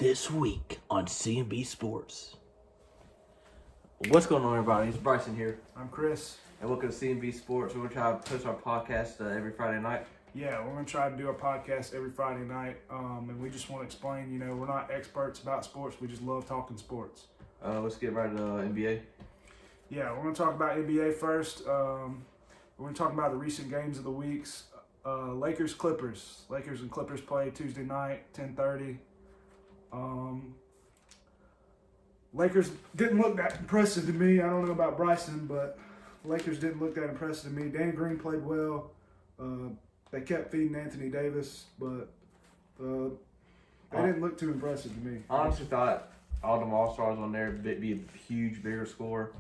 This week on C&B Sports. What's going on, everybody? It's Bryson here. I'm Chris. And welcome to C&B Sports. We're going to try to post our podcast every Friday night. Yeah, we're going to try to do a podcast every Friday night. And we just want to explain, we're not experts about sports. We just love talking sports. Let's get right to NBA. Yeah, we're going to talk about NBA first. We're going to talk about the recent games of the weeks. Lakers-Clippers. Lakers and Clippers played Tuesday night, 10:30. Lakers didn't look that impressive to me. I don't know about Bryson, but Lakers didn't look that impressive to me. Danny Green played well. They kept feeding Anthony Davis, but they didn't look too impressive to me. I honestly thought all them All-Stars on there would be a huge, bigger score.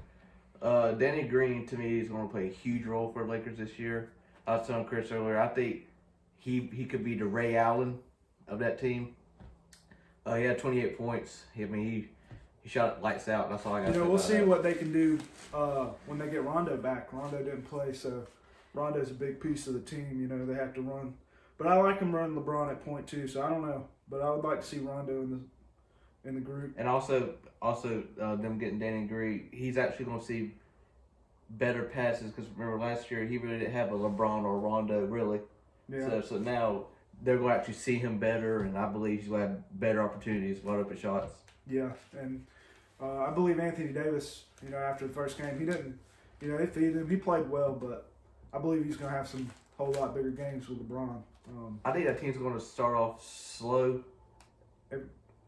Danny Green, to me, is going to play a huge role for the Lakers this year. I was telling Chris earlier, I think he could be the Ray Allen of that team. He had 28 points. He shot it lights out. That's all I got to say. We'll see what they can do when they get Rondo back. Rondo didn't play, so Rondo's a big piece of the team. They have to run. But I like him running LeBron at point too, so I don't know. But I would like to see Rondo in the group. And also them getting Danny Green, he's actually going to see better passes because remember last year he really didn't have a LeBron or Rondo really. Yeah. So now they're going to actually see him better, and I believe he's going to have better opportunities, wide open shots. Yeah, and I believe Anthony Davis, after the first game, he didn't, they feed him. He played well, but I believe he's going to have some whole lot bigger games with LeBron. I think that team's going to start off slow,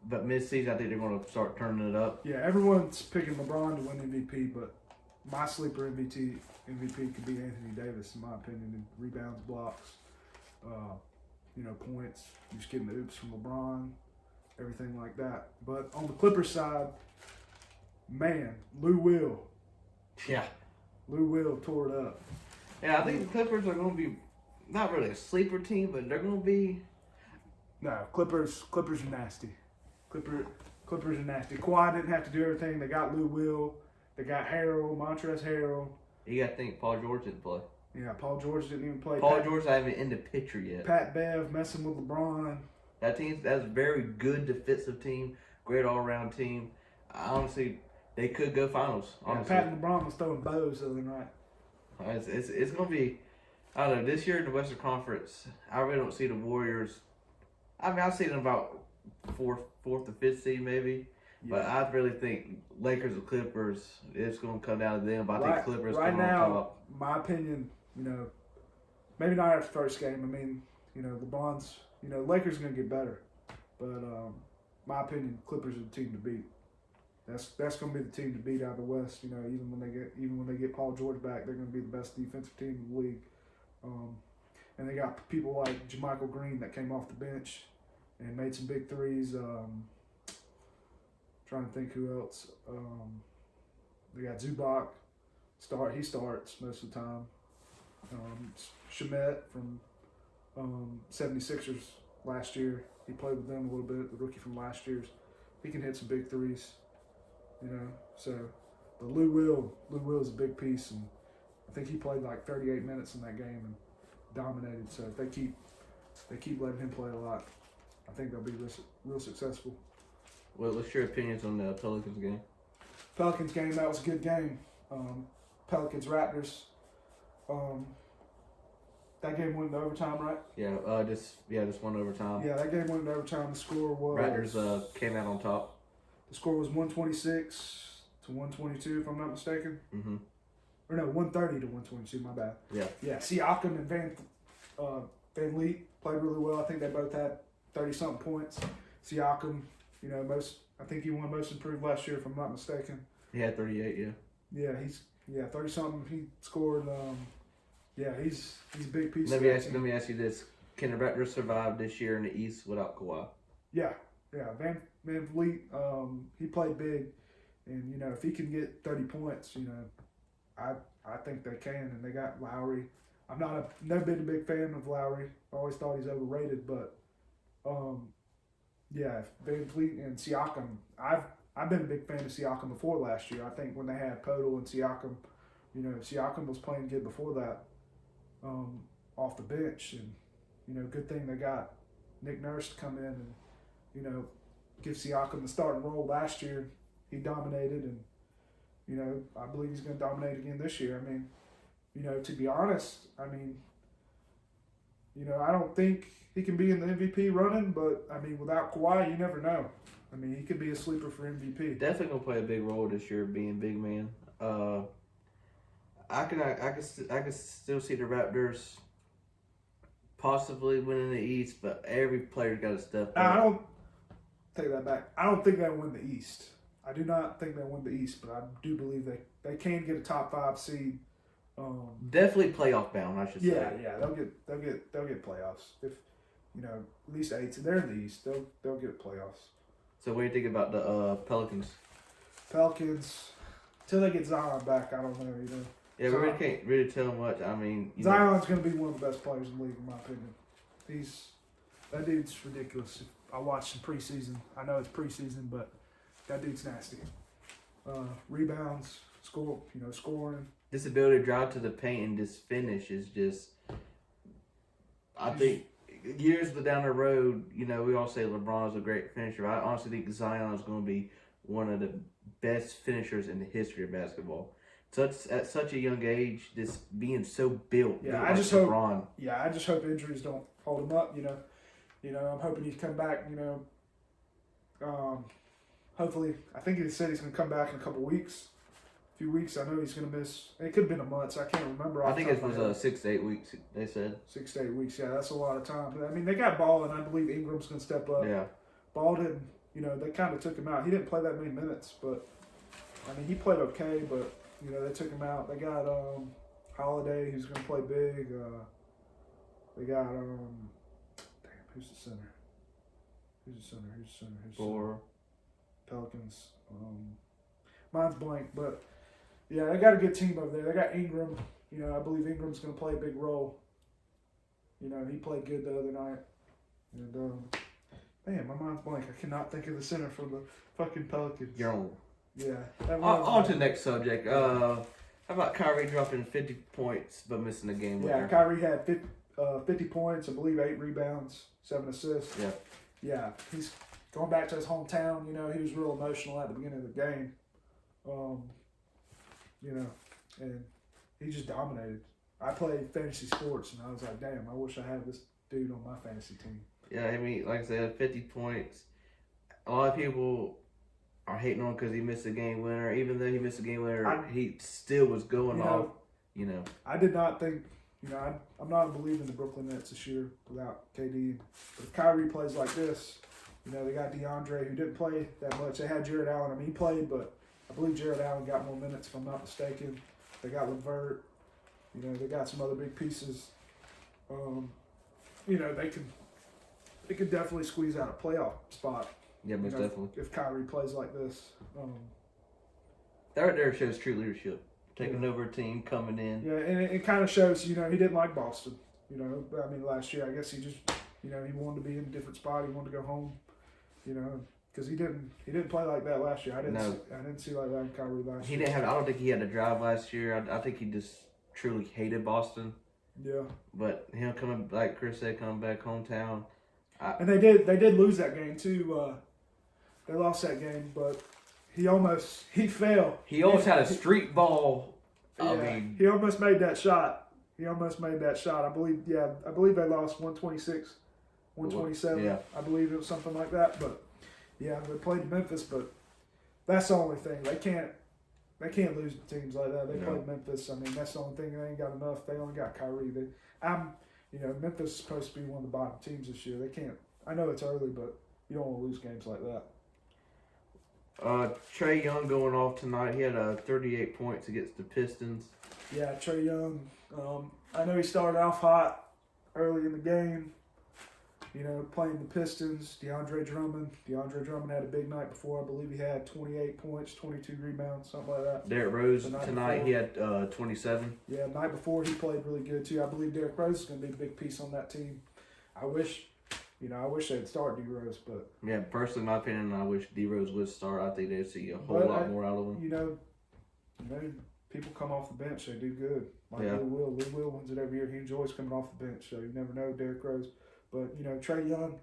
but mid-season I think they're going to start turning it up. Yeah, everyone's picking LeBron to win MVP, but my sleeper MVP could be Anthony Davis, in my opinion, in rebounds, blocks, points, just getting the oops from LeBron, everything like that. But on the Clippers side, man, Lou Will tore it up. Yeah, I think the Clippers are going to be not really a sleeper team, but they're going to be. No, Clippers are nasty. Clippers are nasty. Kawhi didn't have to do everything. They got Lou Will. They got Montrezl Harrell. You got to think Paul George didn't play. Yeah, Paul George didn't even play. Paul George not even in the picture yet. Pat Bev messing with LeBron. That's a very good defensive team, great all-around team. Honestly, they could go finals. Honestly. Yeah, Pat and LeBron was throwing bows the other night. It's going to be, I don't know, this year in the Western Conference, I really don't see the Warriors. I mean, I see them about fourth or fifth seed maybe. Yeah. But I really think Lakers and Clippers, it's going to come down to them. But I think Clippers right come now, on top. My opinion, maybe not after the first game. I mean, LeBron's, Lakers are going to get better. But my opinion, Clippers are the team to beat. That's going to be the team to beat out of the West. Even when they get Paul George back, they're going to be the best defensive team in the league. And they got people like JaMychal Green that came off the bench and made some big threes. Trying to think who else. They got Zubac. He starts most of the time. Shamet from 76ers last year. He played with them a little bit, the rookie from last year's. He can hit some big threes, So, but Lou Will's a big piece, and I think he played like 38 minutes in that game and dominated. So if they keep letting him play a lot, I think they'll be real successful. Well, what's your opinions on the Pelicans game? Pelicans game, that was a good game. Pelicans Raptors. That game went into overtime, right? Yeah, just one overtime. Yeah, that game went into overtime. The score was Raptors came out on top. The score was 126 to 122, if I'm not mistaken. Mm-hmm. Or no, 130 to 122. My bad. Yeah. Yeah. Siakam and Van Vliet played really well. I think they both had 30-something points. Siakam, I think he won Most Improved last year, if I'm not mistaken. He had 38. Yeah. Yeah, 30-something. He scored. He's a big piece. Let me ask you this: can the Raptors survive this year in the East without Kawhi? Yeah. Van Vliet, he played big, and if he can get 30 points, I think they can. And they got Lowry. I've never been a big fan of Lowry. I always thought he's overrated, but Van Vliet and Siakam. I've been a big fan of Siakam before last year. I think when they had Podol and Siakam, Siakam was playing good before that, off the bench, and good thing they got Nick Nurse to come in and give Siakam the starting role. Last year, he dominated, and I believe he's going to dominate again this year. I mean, to be honest, I mean, I don't think he can be in the MVP running, but I mean, without Kawhi, you never know. I mean, he could be a sleeper for MVP. Definitely gonna play a big role this year, being big man. I can still see the Raptors possibly winning the East, but every player's got to step up. I don't take that back. I don't think they'll win the East. I do not think they'll win the East, but I do believe they can get a top 5 seed. Definitely playoff bound, I should say. Yeah, they'll get playoffs. If at least 8. So they're in the East. They'll get playoffs. So what do you think about the Pelicans? Pelicans, until they get Zion back, I don't know. Yeah, we really can't really tell much. I mean, Zion's going to be one of the best players in the league, in my opinion. That dude's ridiculous. I watched some preseason. I know it's preseason, but that dude's nasty. Rebounds, scoring. This ability to drive to the paint and just finish is just. I think years down the road, we all say LeBron is a great finisher. I honestly think Zion is going to be one of the best finishers in the history of basketball. At such a young age, this being so built. Yeah, I just hope injuries don't hold him up. I'm hoping he's come back. Hopefully, I think he said he's going to come back in a couple weeks. A few weeks. I know he's going to miss. It could have been a month, so I can't remember. I think it was 6 to 8 weeks. They said 6 to 8 weeks. Yeah, that's a lot of time. But, I mean, they got Ball, and I believe Ingram's going to step up. Yeah. Ball didn't. They kind of took him out. He didn't play that many minutes, but I mean, he played okay. But they took him out. They got Holiday, who's going to play big. They got who's the center? Who's the center? Pelicans. Mine's blank, but yeah, they got a good team over there. They got Ingram. I believe Ingram's going to play a big role. He played good the other night. And man, my mind's blank. I cannot think of the center for the fucking Pelicans. You're old. Yeah. On to the next subject. How about Kyrie dropping 50 points but missing a game winner? Yeah, Kyrie had 50 points, I believe 8 rebounds, 7 assists. Yeah. Yeah, he's going back to his hometown. He was real emotional at the beginning of the game. And he just dominated. I played fantasy sports, and I was like, damn, I wish I had this dude on my fantasy team. Yeah, I mean, like I said, 50 points. A lot of people are hating on because he missed a game winner. Even though he missed a game winner, he still was going off. I did not think. I'm not a believer in the Brooklyn Nets this year without KD. But if Kyrie plays like this, they got DeAndre, who didn't play that much. They had Jared Allen. I mean, he played, but I believe Jared Allen got more minutes, if I'm not mistaken. They got LeVert. They got some other big pieces. They could definitely squeeze out a playoff spot. Yeah, most definitely. If Kyrie plays like this. That right there shows true leadership. Taking over a team, coming in. Yeah, and it kind of shows, he didn't like Boston. I mean, last year, I guess he just, he wanted to be in a different spot. He wanted to go home, because he didn't play like that last year. I didn't see like that in Kyrie last year. I don't think he had a drive last year. I think he just truly hated Boston. Yeah. But him coming, like Chris said, coming back hometown. And they did lose that game too. They lost that game, but he fell. He almost had a street ball. He almost made that shot. I believe they lost 126, 127. Yeah. I believe it was something like that. But yeah, they played Memphis, but that's the only thing. They can't lose to teams like that. They played Memphis. I mean, that's the only thing. They ain't got enough. They only got Kyrie. Memphis is supposed to be one of the bottom teams this year. They can't. I know it's early, but you don't want to lose games like that. Trae Young going off tonight. He had 38 points against the Pistons. Yeah, Trae Young. I know he started off hot early in the game. Playing the Pistons. DeAndre Drummond had a big night before. I believe he had 28 points, 22 rebounds, something like that. Derrick Rose tonight, he had 27. Yeah, the night before he played really good too. I believe Derrick Rose is going to be a big piece on that team. I wish they'd start D Rose, but yeah, personally, in my opinion, I wish D Rose would start. I think they'd see a whole lot more out of him. People come off the bench, they do good. Lou Will wins it every year. He enjoys coming off the bench, so you never know Derrick Rose. But Trae Young,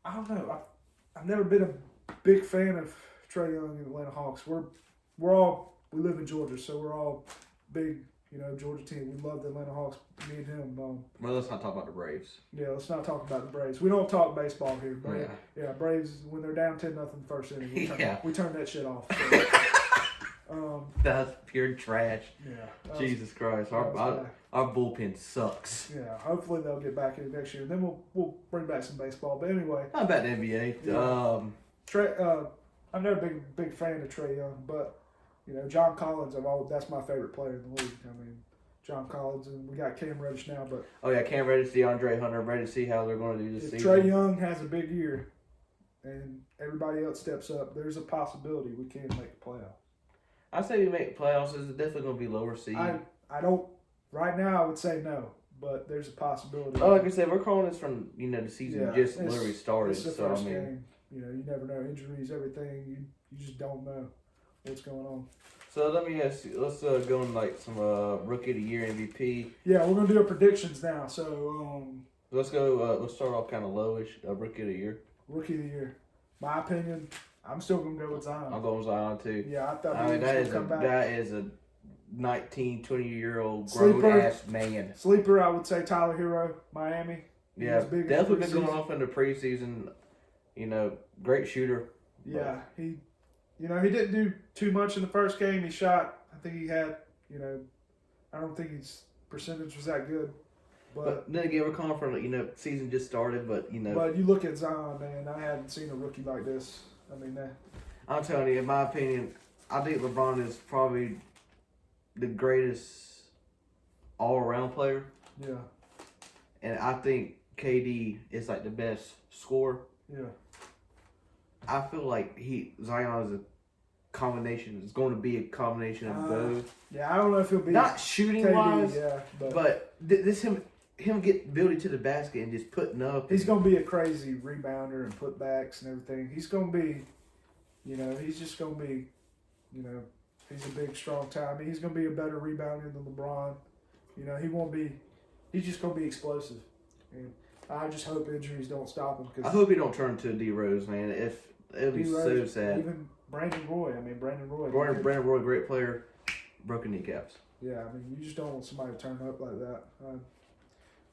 I don't know. I've never been big fan of Trae Young and the Atlanta Hawks. We live in Georgia, so we're all big, Georgia team. We love the Atlanta Hawks. Me and him. Well, let's not talk about the Braves. Yeah, let's not talk about the Braves. We don't talk baseball here. But Yeah. Braves, when they're down 10-0 first inning, we turn that shit off. So, that's pure trash. Yeah. Jesus Christ. Our bullpen sucks. Yeah, hopefully they'll get back in next year. Then we'll bring back some baseball. But anyway. How about the NBA? Yeah. I'm never big fan of Trae Young, but John Collins, that's my favorite player in the league. I mean, John Collins, and we got Cam Reddish now, but Cam Reddish, DeAndre Hunter. I'm ready to see how they're going to do this if season. Trae Young has a big year, and everybody else steps up, there's a possibility we can make the playoffs. I say we make the playoffs. It's definitely going to be lower seed. I don't. Right now, I would say no, but there's a possibility. Like I said, we're calling this from the season just literally started. It's the first game. You never know, injuries, everything. You just don't know what's going on. So let me ask you. Let's go in some rookie of the year MVP. Yeah, we're gonna do our predictions now. So let's go. Let's start off kind of lowish. Rookie of the year. Rookie of the year. My opinion. I'm still gonna go with Zion. I'm going with Zion too. Yeah, I thought that is a 19, 20-year-old grown-ass man. Sleeper, I would say Tyler Hero, Miami. Yeah, definitely been going off in the preseason. Great shooter. Yeah, he didn't do too much in the first game. He shot, I think he had, I don't think his percentage was that good. But then again, we're calling for, season just started, but. But you look at Zion, man, I hadn't seen a rookie like this. I mean, I'm telling you, in my opinion, I think LeBron is probably the greatest all-around player. Yeah. And I think KD is the best scorer. Yeah. I feel like Zion is a combination. It's going to be a combination of both. Yeah, I don't know if he'll be not shooting wise, but this him get ability to the basket and just putting up. He's going to be a crazy rebounder and putbacks and everything. He's going to be, he's just going to be, he's a big, strong guy. I mean, he's going to be a better rebounder than LeBron. He won't be. He's just going to be explosive. And I just hope injuries don't stop him. I hope he don't turn into a D Rose, man. It'll be so sad. Even Brandon Roy. Brandon Roy, great player, broken kneecaps. Yeah, I mean, you just don't want somebody to turn up like that.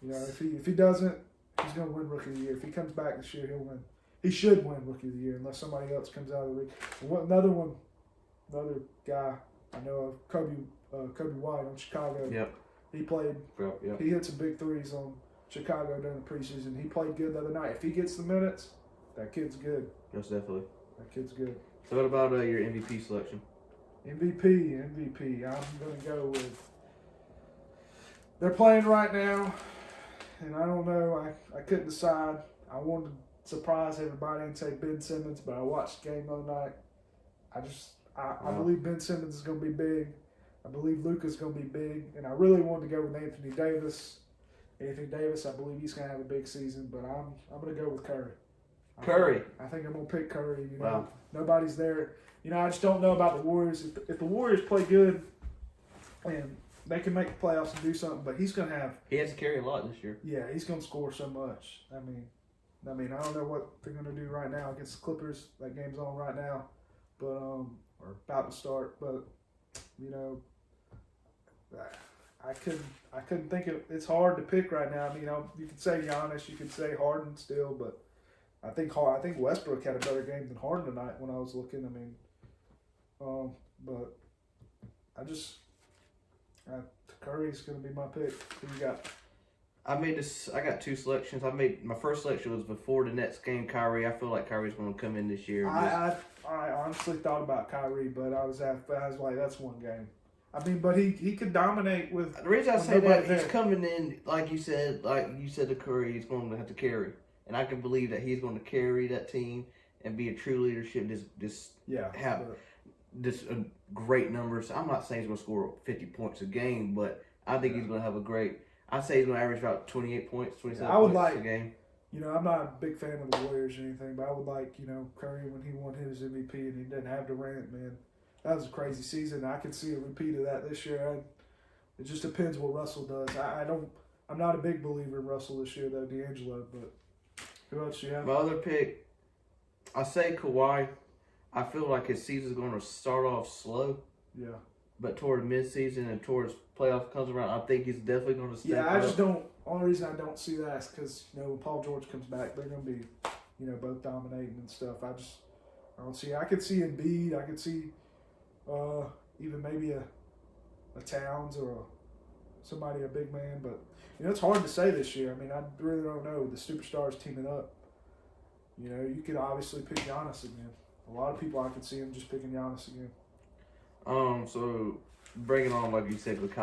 If he doesn't, he's going to win Rookie of the Year. If he comes back this year, he'll win. He should win Rookie of the Year unless somebody else comes out of the league. Another guy I know of, Kobe White on Chicago. Yep. He played. Yep. He hit some big threes on Chicago during the preseason. He played good the other night. If he gets the minutes, that kid's good. Yes, definitely. That kid's good. So what about your MVP selection? MVP. I'm going to go with. They're playing right now, and I don't know. I couldn't decide. I wanted to surprise everybody and say Ben Simmons, but I watched the game the other night. I believe Ben Simmons is going to be big. I believe Luka's going to be big, and I really wanted to go with Anthony Davis. I believe he's going to have a big season, but I'm going to go with Curry. I think I'm going to pick Curry. Wow. Nobody's there. I just don't know about the Warriors. If the Warriors play good and they can make the playoffs and do something, but he's going to have. He has to carry a lot this year. Yeah, he's going to score so much. I mean, I don't know what they're going to do right now against the Clippers. That game's on right now, but or about to start. But I couldn't think of. It's hard to pick right now. I mean, you could say Giannis, you could say Harden still, but I think Westbrook had a better game than Harden tonight when I was looking. I mean, but Curry's going to be my pick. Who you got? I got two selections. My first selection was before the Nets game. Kyrie. I feel like Kyrie's going to come in this year. I honestly thought about Kyrie, but I was like, that's one game. I mean, but he could dominate with. The reason I say that, he's coming in, like you said to Curry, he's going to have to carry. And I can believe that he's going to carry that team and be a true leadership. Just great numbers. I'm not saying he's going to score 50 points a game, but I think he's going to have a great. I'd say he's going to average about 28 points, 27 points a game. I'm not a big fan of the Warriors or anything, but I would like, Curry when he won his MVP and he didn't have Durant, man. That was a crazy season. I could see a repeat of that this year. It just depends what Russell does. I'm not a big believer in Russell this year, though, D'Angelo, but who else do you have? My other pick, I say Kawhi. I feel like his season's going to start off slow, Yeah. but toward midseason and towards playoff comes around, I think he's definitely going to step Yeah, up. I just don't. Only reason I don't see that is because when Paul George comes back, they're going to be, both dominating and stuff. I don't see. I could see Embiid. I could see, even maybe a Towns or somebody, a big man. But it's hard to say this year. I mean, I really don't know. The superstars teaming up. You could obviously pick Giannis again. A lot of people I could see him just picking Giannis again. So bringing on, like you said, with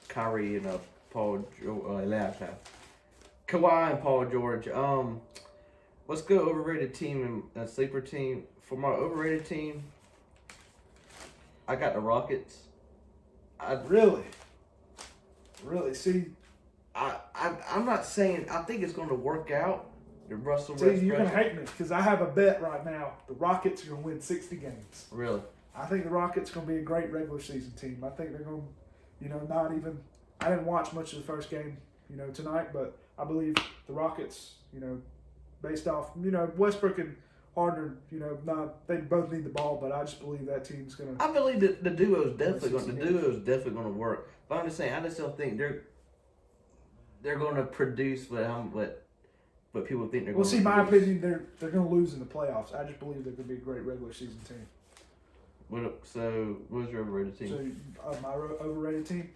Kyrie and Paul last half. Kawhi and Paul George. Let's go overrated team and sleeper team. For my overrated team, I got the Rockets. Really? See, I'm not saying I think it's going to work out. The Russell you're Westbrook. going to hate me because I have a bet right now. The Rockets are going to win 60 games. Really? I think the Rockets are going to be a great regular season team. I think they're going to, not even. I didn't watch much of the first game, tonight, but I believe the Rockets, based off, Westbrook and Harden, they both need the ball, but I just believe that team's going to. I believe the duo is definitely going to work. But I'm just saying, I just don't think they're going to produce what people think they're going to. Well, see, my opinion, they're going to lose in the playoffs. I just believe they're going to be a great regular season team. So, what's your overrated team? So, my overrated team.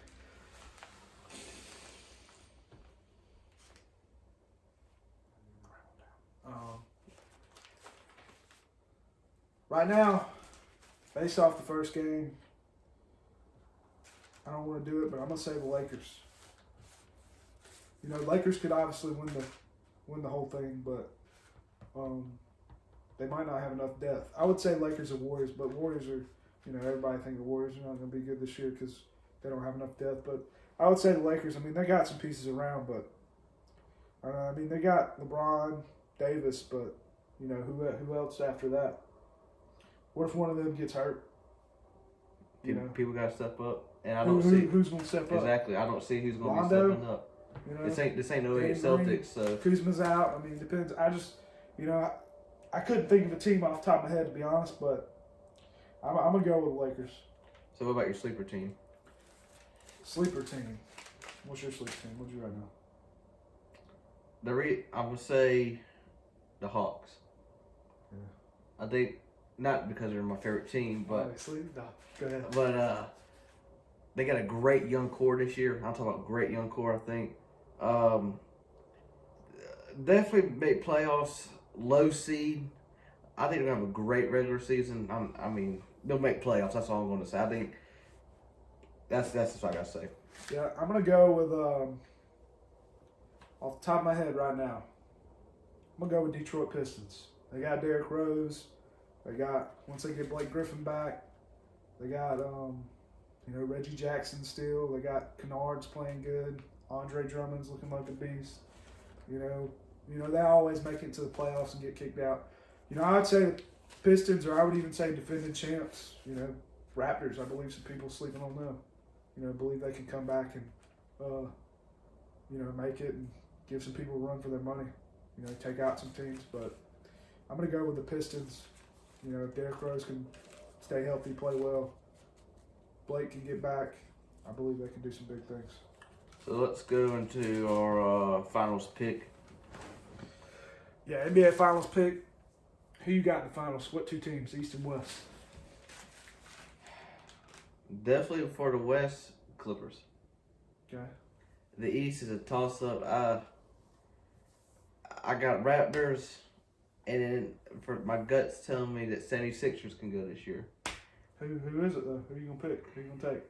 Right now, based off the first game, I don't want to do it, but I'm gonna say the Lakers. Lakers could obviously win the whole thing, but they might not have enough depth. I would say Lakers or Warriors, but Warriors are, everybody think the Warriors are not going to be good this year because they don't have enough depth. But I would say the Lakers. I mean, they got some pieces around, but they got LeBron, Davis, but who else after that? What if one of them gets hurt? People got to step up, and I don't see who's going to step up. Exactly, I don't see who's going to be Rondo, stepping up. This ain't no Celtics. So Kuzma's out. I mean, it depends. I just I couldn't think of a team off the top of my head, to be honest, but I'm going to go with the Lakers. So what about your sleeper team? Sleeper team. What's your sleeper team? What'd you write now? I'm going to say the Hawks. Yeah. I think, not because they're my favorite team, but... Obviously, no. Go ahead. But they got a great young core this year. I'm talking about great young core, I think. Definitely make playoffs. Low seed. I think they're going to have a great regular season. They'll make playoffs. That's all I'm going to say. I think that's what I got to say. Yeah, I'm going to go with, off the top of my head right now, I'm going to go with Detroit Pistons. They got Derrick Rose. They got, once they get Blake Griffin back, they got, Reggie Jackson still. They got Kennard's playing good. Andre Drummond's looking like a beast. They always make it to the playoffs and get kicked out. I'd say Pistons, or I would even say defending champs. Raptors. I believe some people sleeping on them. Believe they can come back and, make it and give some people a run for their money. Take out some teams. But I'm going to go with the Pistons. If Derrick Rose can stay healthy, play well, Blake can get back, I believe they can do some big things. So let's go into our finals pick. Yeah, NBA Finals pick. Who you got in the finals? What two teams, East and West? Definitely for the West, Clippers. Okay. The East is a toss-up. I got Raptors, and then for my gut's telling me that 76ers can go this year. Who is it, though? Who are you going to pick? Who are you going to take?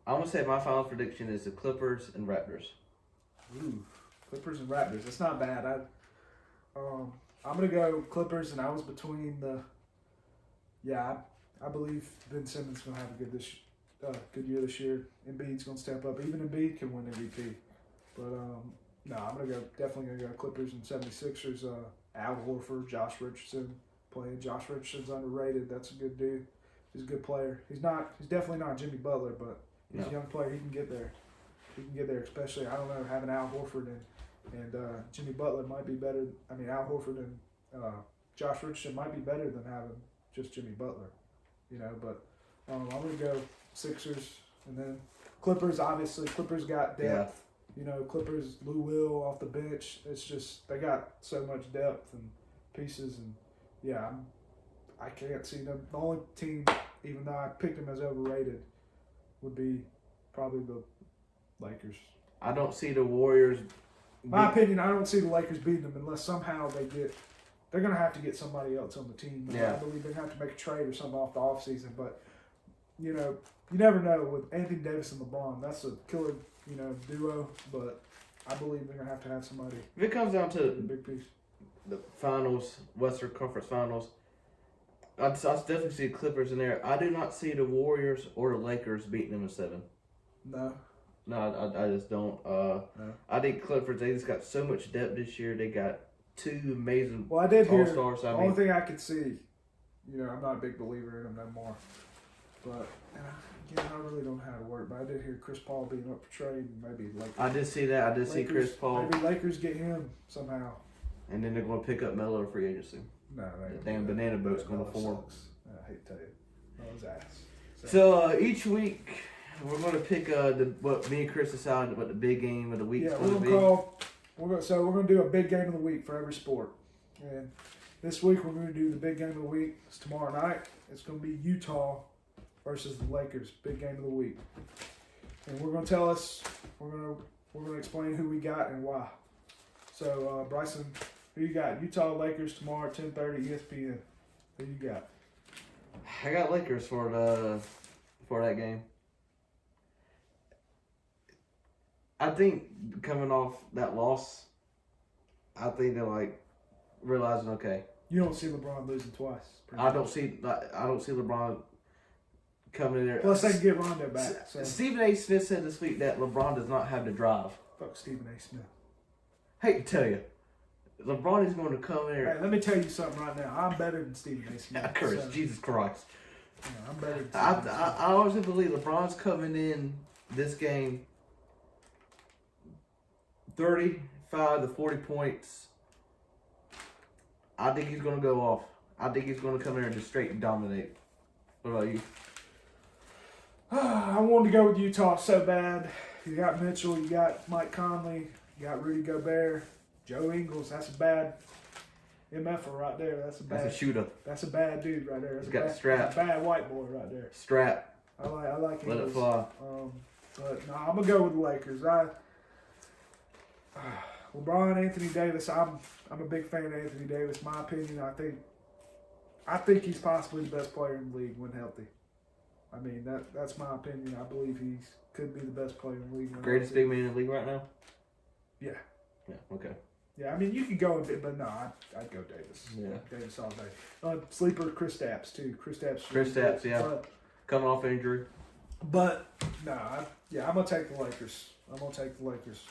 I'm going to say my final prediction is the Clippers and Raptors. Ooh, Clippers and Raptors. That's not bad. I'm going to go Clippers, and I was between the... Yeah, I believe Ben Simmons is going to have a good year this year. Embiid's going to step up. Even Embiid can win MVP. But, no, I'm definitely going to go Clippers and 76ers. Al Horford, Josh Richardson playing. Josh Richardson's underrated. That's a good dude. He's a good player. He's definitely not Jimmy Butler, but he's a young player. He can get there. He can get there, especially, I don't know, having Al Horford and Jimmy Butler might be better. Al Horford and Josh Richardson might be better than having just Jimmy Butler, But I'm gonna go Sixers, and then Clippers. Obviously, Clippers got depth. Clippers, Lou Will off the bench. It's just they got so much depth and pieces, and I can't see them. The only team, even though I picked them as overrated, would be probably the Lakers. I don't see the Warriors. My opinion, I don't see the Lakers beating them unless somehow they're going to have to get somebody else on the team. Yeah. I believe they're going to have to make a trade or something off the offseason. But, you never know with Anthony Davis and LeBron. That's a killer, duo. But I believe they're going to have somebody. If it comes down to the big piece. The finals, Western Conference Finals, I definitely see the Clippers in there. I do not see the Warriors or the Lakers beating them in 7. No, I just don't. No. I think Clippers, they just got so much depth this year. They got 2 amazing I did hear all-stars. The only thing I could see, I'm not a big believer in them no more. But, I really don't know how to work. But I did hear Chris Paul being up for trade, and maybe Lakers. I did see that. I did see Chris Paul. Maybe Lakers get him somehow. And then they're going to pick up Melo free agency. No, the damn banana boat's going to form. I hate to tell you. Melo's ass. So each week, we're going to pick what me and Chris decided what the big game of the week is going to be. We're going to do a big game of the week for every sport. And this week we're going to do the big game of the week. It's tomorrow night. It's going to be Utah versus the Lakers. Big game of the week. And we're going to we're going to explain who we got and why. So Bryson, who you got? Utah Lakers tomorrow at 10:30 ESPN. Who you got? I got Lakers for that game. I think coming off that loss, I think they're realizing, okay. You don't see LeBron losing twice. I don't see LeBron coming in there. Plus they can get Rondo back. So. Stephen A. Smith said this week that LeBron does not have the drive. Fuck Stephen A. Smith. Hate to tell you, LeBron is going to come in there. Hey, let me tell you something right now. I'm better than Stephen A. Smith. Chris, Jesus Christ. I'm better than Stephen A. Smith. I honestly believe LeBron's coming in this game 35 to 40 points. I think he's going to go off. I think he's going to come in and just straight dominate. What about you? I wanted to go with Utah so bad. You got Mitchell, you got Mike Conley, you got Rudy Gobert, Joe Ingles. That's a bad MFer right there. That's a shooter. That's a bad dude right there. He's got the strap. That's a bad white boy right there. Strap. I like Let Ingles. it fly. But no, I'm gonna go with the Lakers. LeBron, Anthony Davis. I'm a big fan of Anthony Davis. My opinion, I think he's possibly the best player in the league when healthy. I mean, that's my opinion. I believe he could be the best player in the league. Greatest big man in the league right now? Yeah. Yeah, okay. Yeah, I mean, you could go a bit, but no, I'd go Davis. Yeah. Davis all day. Sleeper, Chris Stapps, too. Chris Stapps, yeah. Coming off injury. But, no, I'm going to take the Lakers.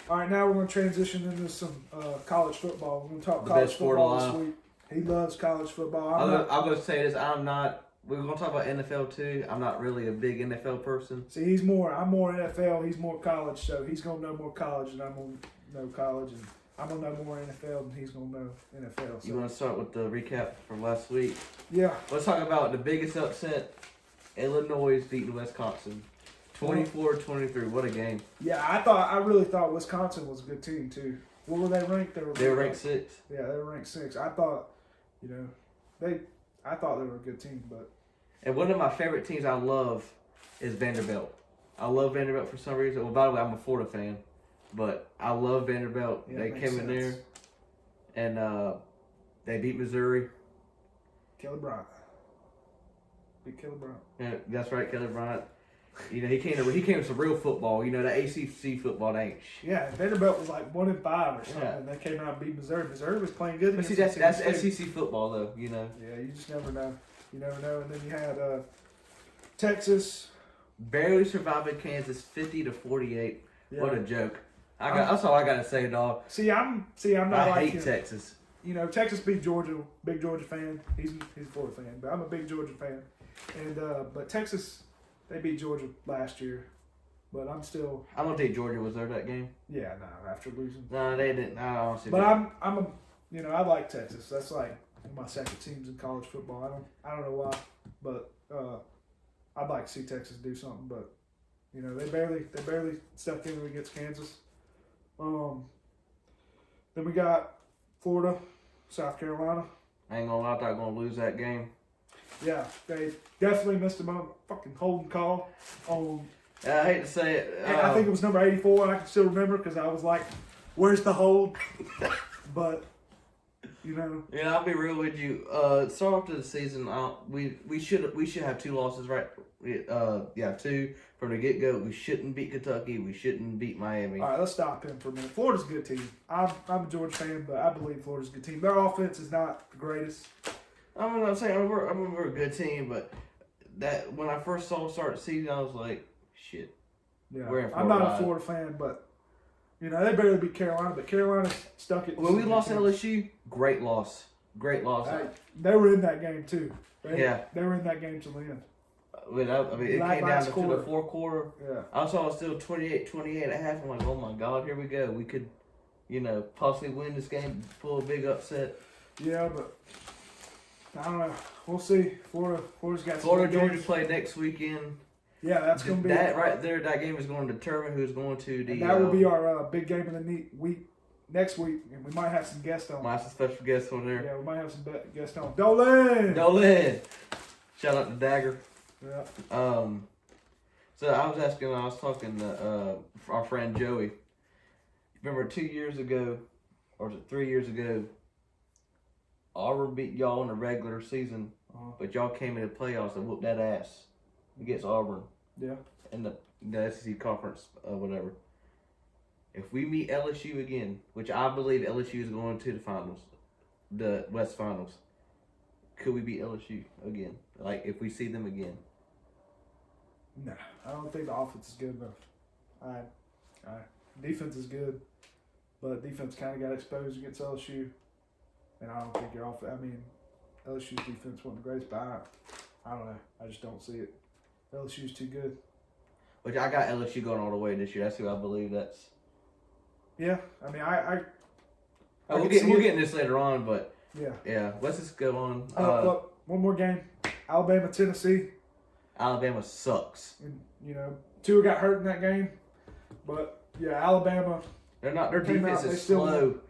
All right, now we're going to transition into some college football. We're going to talk college football this week. He loves college football. I'm going to say this. We're going to talk about NFL too. I'm not really a big NFL person. See, I'm more NFL. He's more college, so he's going to know more college than I'm going to know college. And I'm going to know more NFL than he's going to know NFL. So. You want to start with the recap from last week? Yeah. Let's talk about the biggest upset. Illinois beating Wisconsin. 24-23. What a game. Yeah, I really thought Wisconsin was a good team, too. What were they ranked? They were ranked 6. Yeah, they were ranked 6. I thought, I thought they were a good team, but. And one of my favorite teams I love is Vanderbilt. I love Vanderbilt for some reason. Well, by the way, I'm a Florida fan, but I love Vanderbilt. Yeah, they came in there, and they beat Missouri. Kelly Bryant. Beat Kelly Bryant. Yeah, that's right, Kelly Bryant. He came with some real football. The ACC football ain't. Yeah, Vanderbilt was like 1-5 or something. Yeah. And they came out and beat Missouri. Missouri was playing good. But see, that's SEC football, though. Yeah, you just never know. And then you had Texas barely surviving Kansas 50-48. Yeah. What a joke! That's all I gotta say, dog. See, I'm not. I hate Texas. Texas beat Georgia. Big Georgia fan. He's a Florida fan, but I'm a big Georgia fan. And but Texas, they beat Georgia last year. But I'm still. I don't think Georgia was there that game. Yeah, no. After losing. No, they didn't. I don't see. But I'm I like Texas. That's like one of my second teams in college football. I don't know why, but I'd like to see Texas do something. But they barely stuck in against Kansas. Then we got Florida, South Carolina. I ain't gonna lie, I thought gonna lose that game. Yeah, they definitely missed a fucking holding call on. I hate to say it. I think it was number 84. I can still remember because I was like, "Where's the hold?" But Yeah, I'll be real with you. Start off to the season, we should have 2 losses, right? 2 from the get go. We shouldn't beat Kentucky. We shouldn't beat Miami. All right, let's stop him for a minute. Florida's a good team. I'm a Georgia fan, but I believe Florida's a good team. Their offense is not the greatest. I'm not saying we're a good team, but that when I first saw the start of the season, I was like, shit. Yeah, we're in I'm not a Florida fan, but they barely beat Carolina, but Carolina stuck it. When we lost to LSU, great loss. Great loss. They were in that game too. They were in that game till the end. It came down to the fourth quarter. Yeah. I saw it still 28 at half. I'm like, oh my God, here we go. We could, possibly win this game, pull a big upset. Yeah, but I don't know. We'll see. Florida's got Florida, Georgia play next weekend. Yeah, that's going to be that right there. That game is going to determine who's going to the. And that will be our big game of the week next week, and we might have some guests on. Might have some special guests on there. Yeah, we might have some guests on. Dolan. Shout out to Dagger. Yeah. So I was talking to our friend Joey. Remember 2 years ago, or was it 3 years ago? Auburn beat y'all in the regular season, but y'all came in the playoffs and whooped that ass against Auburn. Yeah. In the SEC conference, whatever. If we meet LSU again, which I believe LSU is going to the finals, the West Finals, could we beat LSU again? Like if we see them again? No, I don't think the offense is good enough. Defense is good, but defense kind of got exposed against LSU, and I don't think your offense. I mean, LSU's defense wasn't the greatest, but I don't know. I just don't see it. LSU's too good. Which I got LSU going all the way this year. That's who I believe. That's. Yeah, I mean, we'll get into this later on, but yeah. Let's just go on. Look, one more game, Alabama, Tennessee. Alabama sucks. And, Tua got hurt in that game, but yeah, Alabama. They're not. Their defense is slow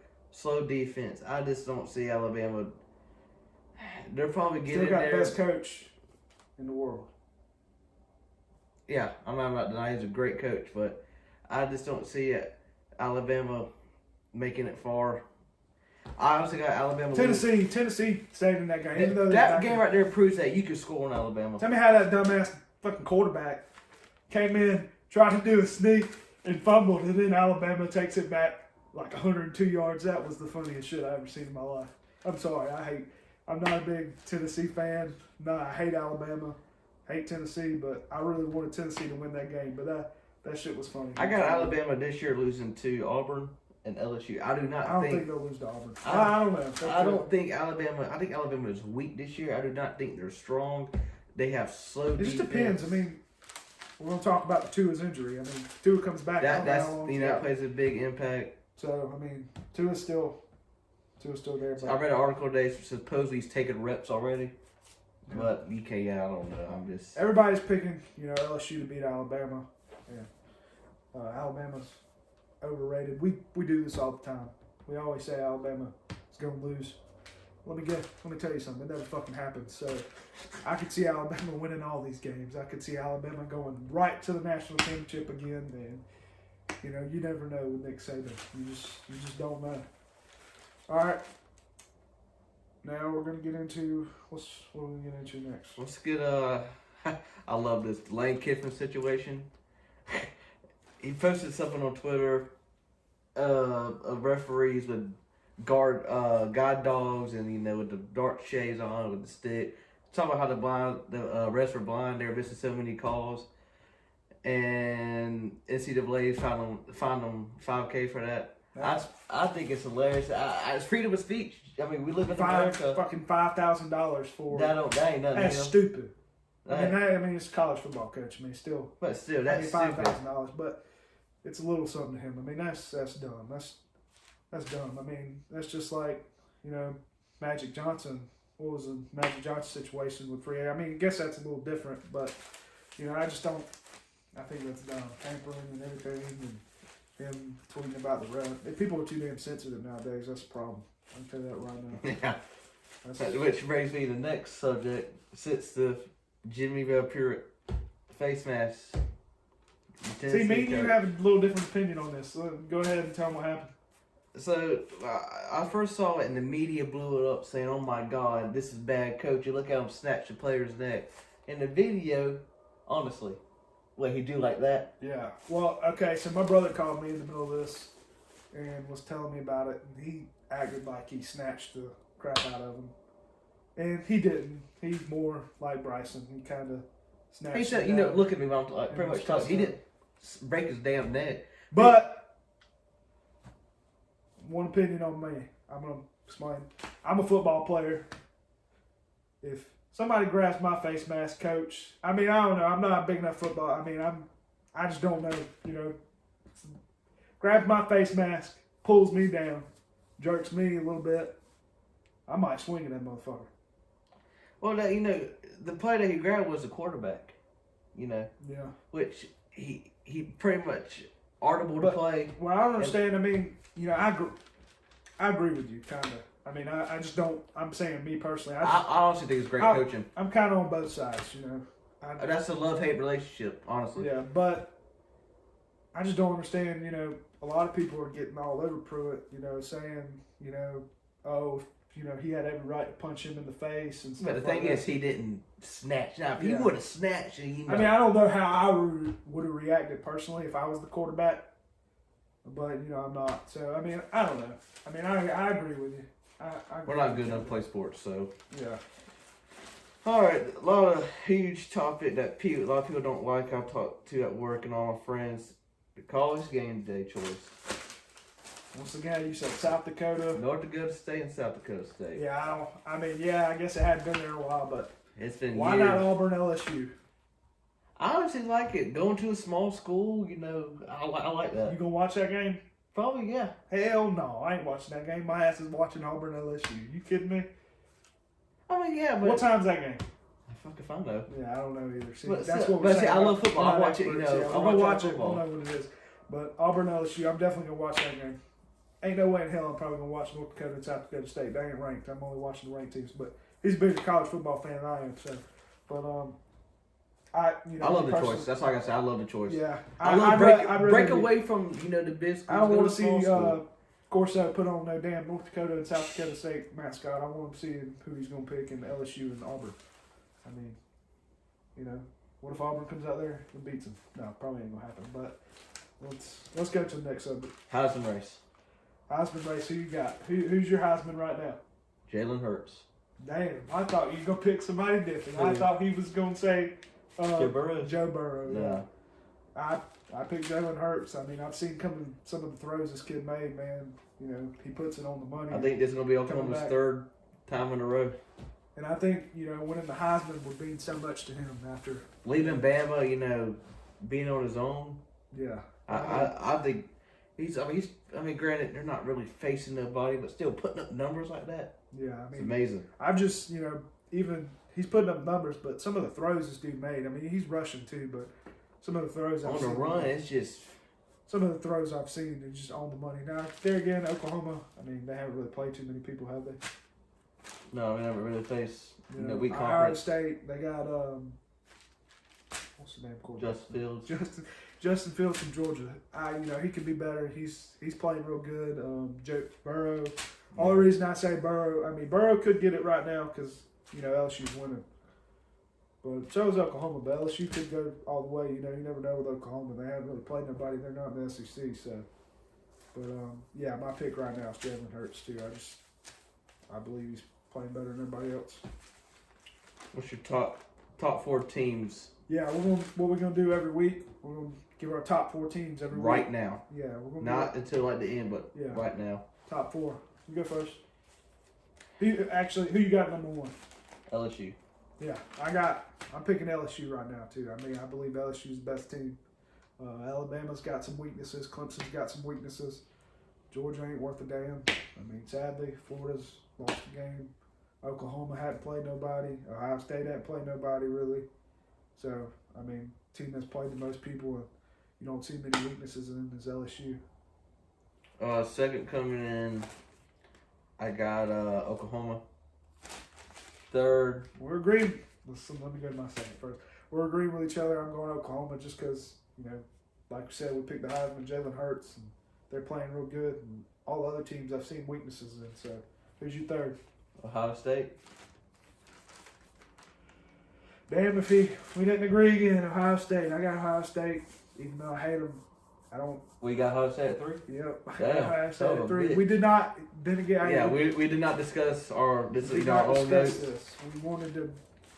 defense. I just don't see Alabama. They're probably getting still got there. The best coach in the world. Yeah, I'm not denying he's a great coach, but I just don't see Alabama making it far. I honestly got Alabama. Tennessee stayed in that game. That game right there proves that you can score on Alabama. Tell me how that dumbass fucking quarterback came in, tried to do a sneak, and fumbled, and then Alabama takes it back like 102 yards. That was the funniest shit I ever seen in my life. I'm sorry. I'm not a big Tennessee fan. No, I hate Alabama. Hate Tennessee, but I really wanted Tennessee to win that game. But that shit was funny. I got Alabama this year losing to Auburn and LSU. I don't think they'll lose to Auburn. I don't know. I don't think Alabama. I think Alabama is weak this year. I do not think they're strong. They have slow. It just depends. I mean, we're gonna talk about Tua's injury. I mean, Tua comes back. That plays a big impact. So I mean, Tua's still there. I read an article today. Supposedly he's taking reps already. But I don't know. Everybody's picking, LSU to beat Alabama. Yeah. Alabama's overrated. We do this all the time. We always say Alabama is gonna lose. Let me tell you something. It never fucking happens. So I could see Alabama winning all these games. I could see Alabama going right to the national championship again. And you never know with Nick Saban. You just don't know. All right. Now we're gonna get into what are we gonna get into next? Let's get I love this Lane Kiffin situation. He posted something on Twitter of referees with guard dogs and with the dark shades on with the stick. Talking about how the refs were blind. They were missing so many calls, and NCAA fined them $5,000 for that. I think it's hilarious. It's freedom of speech. I mean, we live in America. Fucking $5,000 for that ain't nothing. That's stupid. I mean, it's a college football coach. I mean, still. But still, that's $5,000. But it's a little something to him. I mean, that's dumb. That's dumb. I mean, that's just like you know, Magic Johnson. What was the Magic Johnson situation with free agent? I mean, I guess that's a little different, but you know, I just don't. I think that's tampering and everything, and him tweeting about the ref. If people are too damn sensitive nowadays, that's a problem. I'll tell you that right now. Yeah. Which brings me to the next subject. Since the Jimmy Pure face mask. See, me and you have a little different opinion on this. So go ahead and tell them what happened. So, I first saw it and the media blew it up saying, oh my God, this is bad coaching. Look how him snatch the player's neck. In the video, honestly, what he do like that? Yeah. Well, okay, so my brother called me in the middle of this and was telling me about it. And he acted like he snatched the crap out of him. And he didn't. He's more like Bryson. He kind of snatched He said, it you know, down. look at me, I'm like, pretty much talking. He didn't break his damn neck. But one opinion on me. I'm going to explain. I'm a football player. If somebody grabs my face mask, coach, I mean, I don't know. I'm not big enough football. I mean, I just don't know. You know, grabs my face mask, pulls me down, jerks me a little bit. I might swing at that motherfucker. Well, you know, the play that he grabbed was the quarterback. You know, Yeah. which he pretty much audible to play. Well, I don't understand. I mean, you know, I agree with you, kind of. I mean, I just don't. I'm saying me personally. I honestly think it's great coaching. I'm kind of on both sides, you know. That's a love-hate relationship, honestly. Yeah, but I just don't understand. You know, a lot of people are getting all over Pruitt. You know, saying, you know, oh, you know, he had every right to punch him in the face and stuff. But the thing is, he didn't snatch. Now, if he would have snatched, you know. I mean, I don't know how I would have reacted personally if I was the quarterback. But, you know, I'm not. So, I mean, I don't know. I mean, I agree with you. We're not good enough to play sports, so. Yeah. All right, a lot of huge topic that a lot of people don't like. I've talked to at work and all my friends. The college game day choice. Once again, you said South Dakota. North Dakota State and South Dakota State. Yeah, I guess it hadn't been there in a while, but it's been why years. not Auburn LSU? I honestly like it. Going to a small school, you know, I like that. You gonna watch that game? Probably, yeah. Hell no, I ain't watching that game. My ass is watching Auburn LSU. You kidding me? I mean, yeah, but what time's that game? Fuck if I know. Yeah, I don't know either. See, but that's still, what we're saying. I love football. I watch it, you know. Yeah, I'm gonna watch it. I don't know what it is. But Auburn LSU, I'm definitely gonna watch that game. Ain't no way in hell I'm probably gonna watch North Dakota and South Dakota State. They ain't ranked. I'm only watching the ranked teams. But he's a bigger college football fan than I am. So, but I love the choice. That's like I said. I love the choice. Yeah, I love break away from the big schools. I don't want to see Corso put on no damn North Dakota and South Dakota State mascot. I want him seeing who he's gonna pick in LSU and Auburn. I mean, you know, what if Auburn comes out there and beats him? No, probably ain't gonna happen. But let's go to the next subject. Heisman race. Heisman race. Who you got? Who's your Heisman right now? Jalen Hurts. Damn, I thought you were gonna pick somebody different. I thought he was gonna say Joe Burrow. Joe Burrow. No. I picked Jalen Hurts. I mean, I've seen some of the throws this kid made, man. You know, he puts it on the money. I think this is going to be Oklahoma's third time in a row. And I think, you know, winning the Heisman would mean so much to him after leaving Bama, you know, being on his own. Yeah. I think granted, they're not really facing nobody, but still putting up numbers like that. Yeah, I mean, it's amazing. I've just, you know, even he's putting up numbers, but some of the throws this dude made, I mean, he's rushing too, but some of the throws on the run, it's just. Some of the throws I've seen are just on the money. Now, there again, Oklahoma, I mean, they haven't really played too many people, have they? No, we never really faced weak Ohio conference. State, they got, what's the name called? Justin Fields. Justin Fields from Georgia. You know, he could be better. He's playing real good. Joe Burrow. All the reason I say Burrow, I mean, Burrow could get it right now because, you know, LSU's winning. But so is Oklahoma. But LSU could go all the way. You know, you never know with Oklahoma. They haven't really played nobody. They're not in the SEC. So, but yeah, my pick right now is Jalen Hurts too. I believe he's playing better than everybody else. What's your top four teams? Yeah, what we're gonna do every week. We're gonna give our top 4 teams every week. Right now. Yeah, we're gonna not until like the end, but right now. Top 4. You go first. Who you got number 1? LSU. Yeah, I'm picking LSU right now too. I mean, I believe LSU's the best team. Alabama's got some weaknesses. Clemson's got some weaknesses. Georgia ain't worth a damn. I mean, sadly, Florida's lost the game. Oklahoma hadn't played nobody. Ohio State hadn't played nobody really. So, I mean, team that's played the most people and you don't see many weaknesses in is LSU. Second coming in, I got Oklahoma. Third. We're agreeing. Let me go to my second first. We're agreeing with each other. I'm going Oklahoma just because, like we said, we picked the Heisman, Jalen Hurts, and they're playing real good. And all the other teams I've seen weaknesses in. So, who's your third? Ohio State. Damn if we didn't agree again. Ohio State. I got Ohio State, even though I hate them. I don't. We got Ohio State at 3? Yep. Damn, Ohio State at 3. bitch. We didn't get. We did not discuss this We is did our not own discuss notes. this.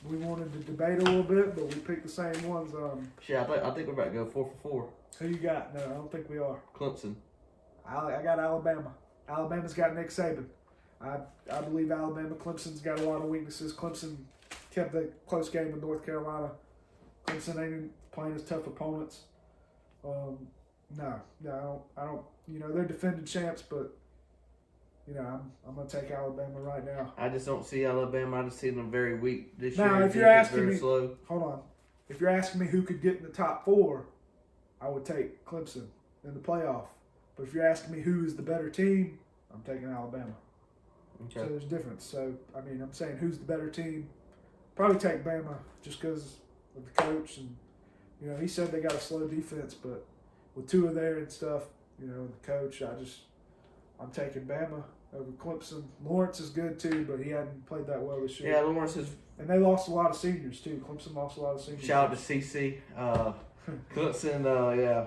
We wanted to debate a little bit, but we picked the same ones. Shit, I think we're about to go 4 for 4. Who you got? No, I don't think we are. Clemson. I got Alabama. Alabama's got Nick Saban. I believe Alabama. Clemson's got a lot of weaknesses. Clemson kept the close game with North Carolina. Clemson ain't playing as tough opponents. No, I don't. They're defending champs, but I'm gonna take Alabama right now. I just don't see Alabama. I just see them very weak this Now, year. if you're asking very me, slow. hold on. If you're asking me who could get in the top 4, I would take Clemson in the playoff. But if you're asking me who is the better team, I'm taking Alabama. Okay. So there's a difference. So, I'm saying who's the better team. Probably take Bama just because of the coach. And, he said they got a slow defense, but with Tua there and stuff, the coach, I'm taking Bama over Clemson. Lawrence is good too, but he hadn't played that well this year. Yeah, Lawrence is. And they lost a lot of seniors too. Clemson lost a lot of seniors. Shout out to CC. Clemson, yeah.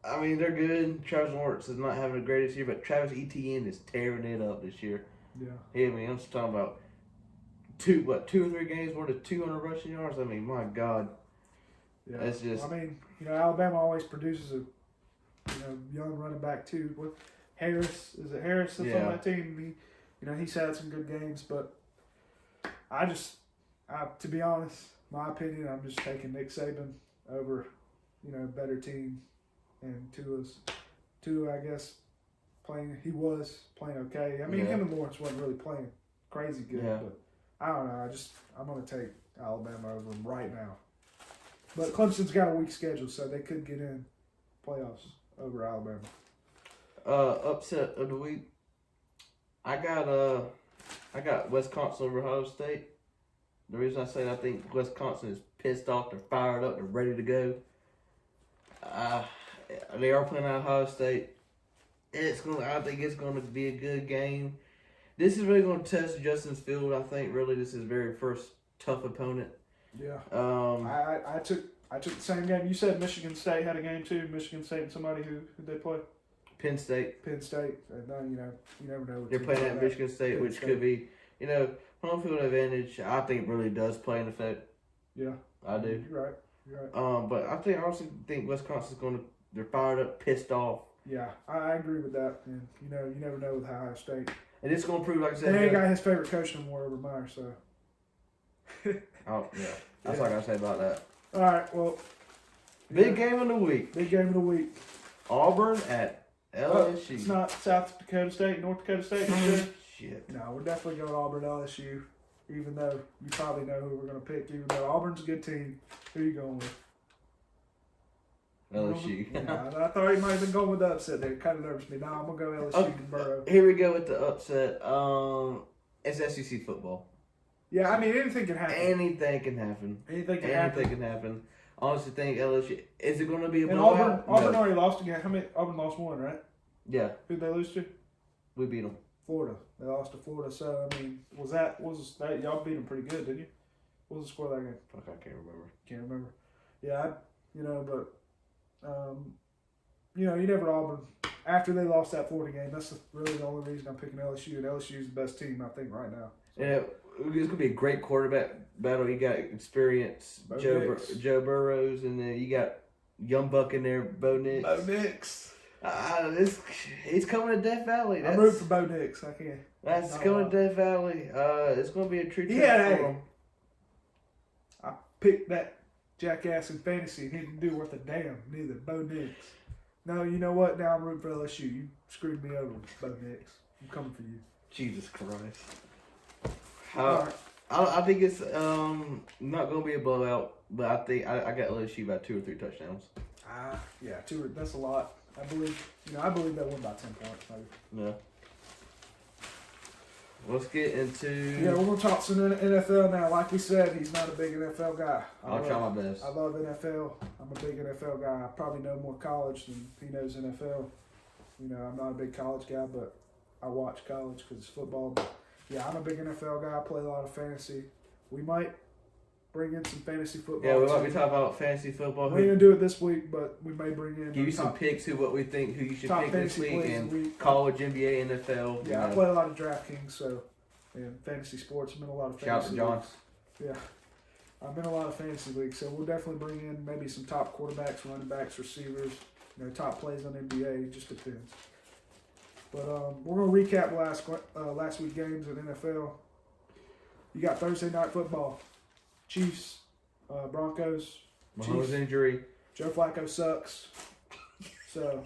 I mean, they're good. Travis Lawrence is not having the greatest year, but Travis Etienne is tearing it up this year. Yeah. I'm just talking about 2 or 3 games more than 200 rushing yards. I mean, my God. Yeah. That's just. Alabama always produces a young running back too. What Harris is it Harris that's on that team? He's had some good games, but to be honest, my opinion, I'm just taking Nick Saban over better team, and Tua, I guess he was playing okay. I mean, him and Lawrence wasn't really playing crazy good, but I don't know. I'm gonna take Alabama over them right now. But Clemson's got a weak schedule, so they could get in playoffs over Alabama. Upset of the week. I got Wisconsin over Ohio State. The reason I say I think Wisconsin is pissed off, they're fired up, they're ready to go. They are playing at Ohio State. I think it's gonna be a good game. This is really gonna test Justin's field. I think really this is his very first tough opponent. Yeah. I took the same game. You said Michigan State had a game too. Michigan State and somebody who they play. Penn State. And then you never know. They're playing at Michigan State, which could be home field advantage. I think really does play in effect. Yeah. I do. You're right. But I also think Wisconsin's they're fired up, pissed off. Yeah, I agree with that. And you never know with Ohio State. And it's gonna prove, like I said, they ain't got his favorite coach no more over Meyer, so. Oh yeah, that's all I gotta say about that. All right, well. Big game of the week. Big game of the week. Auburn at LSU. It's not South Dakota State, North Dakota State. Sure? Shit. No, we're definitely going Auburn LSU. Even though you probably know who we're gonna pick. Even though Auburn's a good team, who are you going with? LSU. Yeah, I thought he might have been going with the upset there. Kind of nervous me. No, I'm gonna go LSU and Burrow. Here we go with the upset. It's SEC football. Yeah, I mean anything can happen. Anything can happen. Anything can happen. Honestly, think LSU. Is it going to be a and blowout? Auburn already lost again. How many? Auburn lost one, right? Yeah. Who'd they lose to? We beat them. Florida. They lost to Florida. So I mean, was that y'all beat them pretty good, didn't you? What was the score of that game? Fuck, I can't remember. Can't remember. Yeah, but you never Auburn. After they lost that Florida game, that's really the only reason I'm picking LSU. And LSU is the best team, I think, right now. So. Yeah, it's going to be a great quarterback battle. You got experience, Joe Burrows, and then you got young buck in there, Bo Nix. Bo Nix. He's coming to Death Valley. I'm rooting for Bo Nix. I can't. That's coming to Death Valley. It's going to be a true test for him. I picked that jackass in fantasy, and he didn't do worth a damn, neither. Bo Nix. No, you know what? Now I'm rooting for LSU. You screwed me over, Bo Nix. I'm coming for you. Jesus Christ. All right. I think it's not gonna be a blowout, but I think I got LSU by 2 or 3 touchdowns. Yeah, that's a lot. I believe they'll win by 10 points, maybe. Yeah. Let's get into. Yeah, we're gonna talk some NFL now. Like we said, he's not a big NFL guy. I'll try my best. I love NFL. I'm a big NFL guy. I probably know more college than he knows NFL. You know, I'm not a big college guy, but I watch college because it's football. But yeah, I'm a big NFL guy. I play a lot of fantasy. We might bring in some fantasy football. Yeah, we might be talking about fantasy football. We ain't gonna do it this week, but we may bring in. Give you some picks who we think who you should pick this week and college, NBA, NFL. Yeah, I play a lot of DraftKings, so and fantasy sports. I'm in a lot of fantasy. Shout out to John. Yeah, I'm in a lot of fantasy leagues, so we'll definitely bring in maybe some top quarterbacks, running backs, receivers. You know, top plays on NBA. It just depends. But we're gonna recap last week games in NFL. You got Thursday night football. Chiefs, Broncos. Mahomes injury. Joe Flacco sucks. So,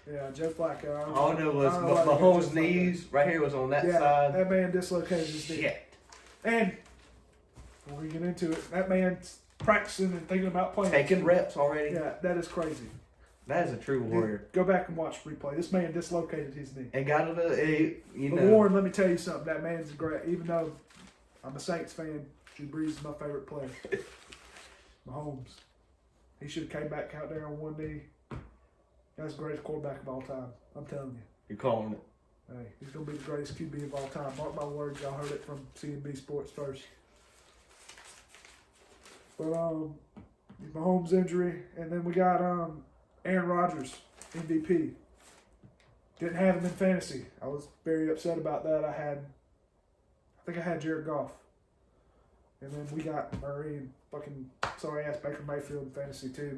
yeah, Joe Flacco. All I know was Mahomes' knees right here was on that side. That man dislocated his knee. Shit. And before we get into it, that man's practicing and thinking about playing. Taking reps already. Yeah, that is crazy. That is a true warrior. Dude, go back and watch replay. This man dislocated his knee. And got it, But Warren, let me tell you something. That man's great. Even though I'm a Saints fan, Drew Brees is my favorite player. Mahomes. He should have came back out there on one knee. That's the greatest quarterback of all time. I'm telling you. You're calling it. Hey, he's going to be the greatest QB of all time. Mark my words. Y'all heard it from C&BSports first. But Mahomes injury. And then we got Aaron Rodgers, MVP. Didn't have him in fantasy. I was very upset about that. I think I had Jared Goff. And then we got Murray and fucking sorry-ass Baker Mayfield in fantasy too.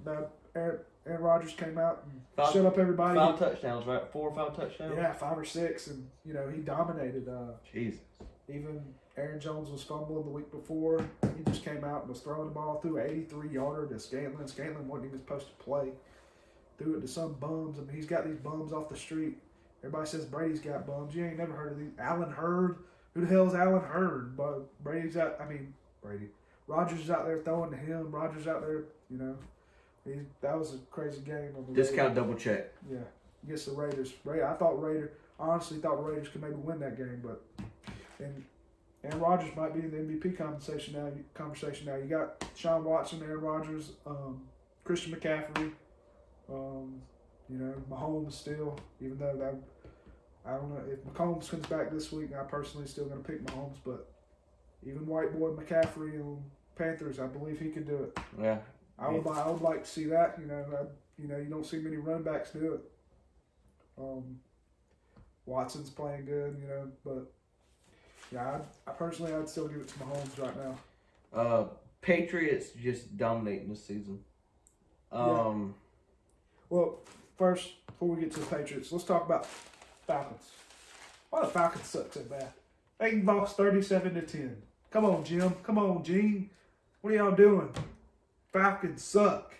But Aaron Rodgers came out and shut up everybody. 5 touchdowns, right? 4 or 5 touchdowns? Yeah, 5 or 6. And, you know, he dominated. Jesus. Even Aaron Jones was fumbling the week before. He just came out and was throwing the ball through an 83-yarder to Scantlin. Scantlin wasn't even supposed to play. Threw it to some bums. I mean, he's got these bums off the street. Everybody says Brady's got bums. You ain't never heard of these. Allen Hurd. Who the hell is Allen Hurd? But Rodgers is out there throwing to him. Rodgers out there, you know. That was a crazy game. Discount double check. Yeah. Against the Raiders. I honestly thought Raiders could maybe win that game, but and Rodgers might be in the MVP conversation now. You got Sean Watson, Aaron Rodgers, Christian McCaffrey, you know, Mahomes still, even though I don't know if Mahomes comes back this week. I personally still going to pick Mahomes, but even white boy McCaffrey on Panthers, I believe he could do it. Yeah, I would like to see that. You know, you don't see many running backs do it. Watson's playing good, you know, but yeah, I'd still give it to Mahomes right now. Patriots just dominating this season. Well, first, before we get to the Patriots, let's talk about Falcons. Why the Falcons suck so bad? They lost 37-10. Come on, Jim. Come on, Gene. What are y'all doing? Falcons suck.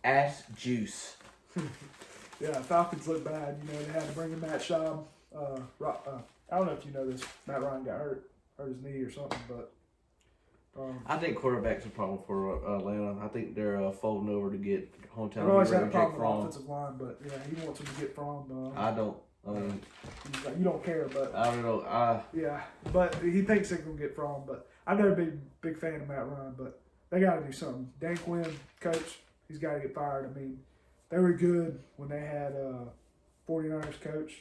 Ass juice. Yeah, Falcons look bad. You know, they had to bring in Matt Schaub. I don't know if you know this. Matt Ryan got hurt his knee or something, but I think quarterback's a problem for Atlanta. I think they're folding over to get hometown. They always had a problem with offensive line, but yeah, he wants them to get from. I don't. I mean, you don't care, but I don't know. Yeah, but he thinks they're gonna get from. But I've never been a big fan of Matt Ryan, but they got to do something. Dan Quinn, coach, he's got to get fired. I mean, they were good when they had 49ers coach.